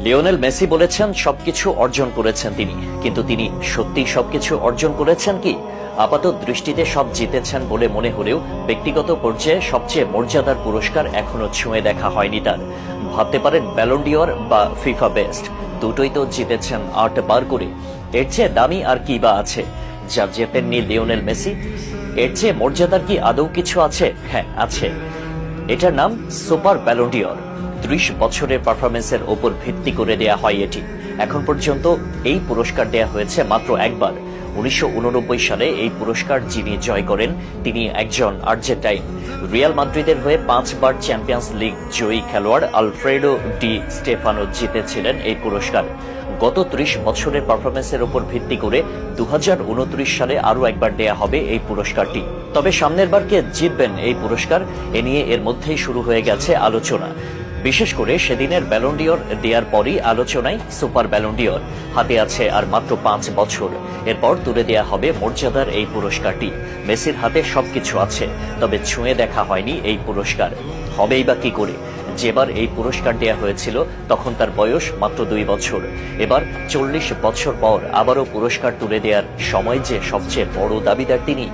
Lionel Messi বলেছেন সবকিছু অর্জন করেছেন তিনি, কিন্তু তিনি সত্যি সবকিছু অর্জন করেছেন কি? আপাত দৃষ্টিতে সব জিতেছেন বলে মনে হলেও ব্যক্তিগত পর্যায়ে সবচেয়ে মর্যাদার পুরস্কার এখনো ছুঁয়ে দেখা হয়নি তার। ভাবতে পারেন ব্যালন ডিওর বা ফিফা বেস্ট, দুটোই তো জিতেছেন ৮ বার করে। এর চেয়ে দামি আর কি বা আছে যা জেতেননি লিওনেল মেসি? এর চেয়ে মর্যাদার কি আদৌ কিছু আছে? হ্যাঁ, আছে। এটার নাম সুপার ব্যালন ডিওর। ৩০ বছরের পারফরমেন্সের ওপর ভিত্তি করে দেয়া হয় এটি। এখন পর্যন্ত এই পুরস্কার দেয়া হয়েছে মাত্র একবার। ১৯৮৯ সালে এই পুরস্কার যিনি জয় করেন তিনি একজন আর্জেন্টাইন। রিয়াল মাদ্রিদের হয়ে ৫ বার চ্যাম্পিয়ন্স লিগ জয়ী খেলোয়াড় আলফ্রেডো ডি স্টেফানো জিতেছিলেন এই পুরস্কার। গত ৩০ বছরের পারফরমেন্সের উপর ভিত্তি করে ২০২৯ সালে আরও একবার দেয়া হবে এই পুরস্কারটি। তবে সামনের বার কে জিতবেন এই পুরস্কার, এ নিয়ে এর মধ্যেই শুরু হয়ে গেছে আলোচনা। বিশেষ করে সেদিনের ব্যালন ডিওর দেওয়ার পরই আলোচনায় সুপার ব্যালন ডিওর। হাতে আছে আর মাত্র ৫ বছর, এরপর তুলে দেয়া হবে মর্যাদার এই পুরস্কারটি। মেসির হাতে সবকিছু আছে, তবে ছুঁয়ে দেখা হয়নি এই পুরস্কার। হবেই বা কি করে? যেবার এই পুরস্কার দেয়া হয়েছিল তখন তার বয়স মাত্র ২ বছর। এবার ৪০ বছর পর আবারও পুরস্কার তুলে দেওয়ার সময় যে সবচেয়ে বড় দাবিদার তিনি।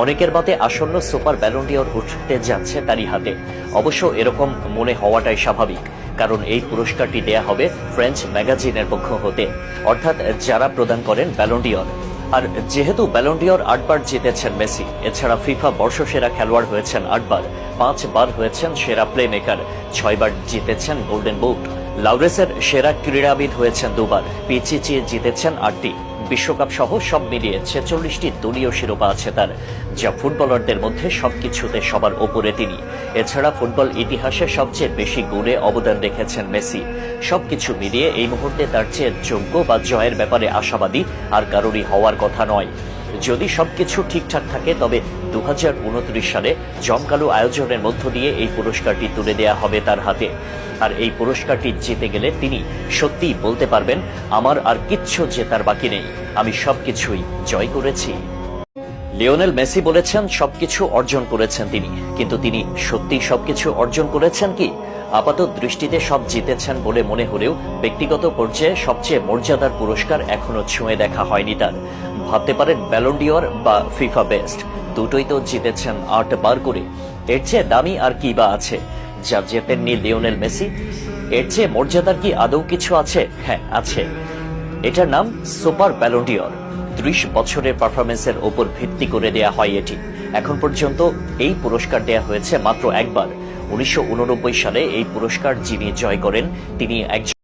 অনেকের মতে আসন্ন সুপার ব্যালন ডিওর উঠতে যাচ্ছে তারই হাতে। অবশ্য এরকম মনে হওয়াটাই স্বাভাবিক, কারণ এই পুরস্কারটি দেয়া হবে ফ্রেঞ্চ ম্যাগাজিনের পক্ষ হতে, অর্থাৎ যারা প্রদান করেন ব্যালন ডিওর। আর যেহেতু ব্যালন ডিওর ৮ বার জিতেছেন মেসি, এছাড়া ফিফা বর্ষসেরা খেলোয়াড় হয়েছেন ৮ বার, ৫ বার হয়েছেন সেরা প্লে মেকার, ৬ বার জিতেছেন গোল্ডেন বুট, লাউরেসের সেরা ক্রীড়াবিদ হয়েছেন ২ বার, পিচিচি জিতেছেন ৮টি। বিশ্বকাপ সহ সব মিলিয়ে ৪৬টি দলীয় শিরোপা আছে তার, যা ফুটবলারদের মধ্যে সবকিছুতে সবার ওপরে তিনি। এছাড়া ফুটবল ইতিহাসে সবচেয়ে বেশি গোলে অবদান রেখেছেন মেসি। সবকিছু মিলিয়ে এই মুহূর্তে তার চেয়ে যোগ্য বা জয়ের ব্যাপারে আশাবাদী আর কারোরই হওয়ার কথা নয়। যদি সবকিছু ঠিকঠাক থাকে তবে ২০২৯ সালে জমকালো আয়োজনের মধ্য দিয়ে এই পুরস্কারটি তুলে দেয়া হবে তার হাতে। আর এই পুরস্কারটি জিতে গেলে তিনি সত্যিই বলতে পারবেন, আমার আর কিচ্ছু জেতার বাকি নেই, আমি সবকিছুই জয় করেছি। লিওনেল মেসি বলেছেন সবকিছু অর্জন করেছেন তিনি, কিন্তু তিনি সত্যি সবকিছু অর্জন করেছেন কি? আপাত দৃষ্টিতে সব জিতেছেন বলে মনে হলেও ব্যক্তিগত পর্যায়ে সবচেয়ে মর্যাদার পুরস্কার এখনো ছুঁয়ে দেখা হয়নি তার। ভাবতে পারেন ব্যালন ডিওর বা ফিফা বেস্ট, দুটোই তো জিতেছেন ৮ বার করে। এর চেয়ে দামি আর কি বা আছে যা জেতেননি লিওনেল মেসি? এর চেয়ে মর্যাদার কি আদৌ কিছু আছে? হ্যাঁ, আছে। এটার নাম সুপার ব্যালন ডিওর। ৩০ বছরের পারফরমেন্সের ওপর ভিত্তি করে দেয়া হয় এটি। এখন পর্যন্ত এই পুরস্কার দেয়া হয়েছে মাত্র একবার। ১৯৮৯ সালে এই পুরস্কার যিনি জয় করেন তিনি একজন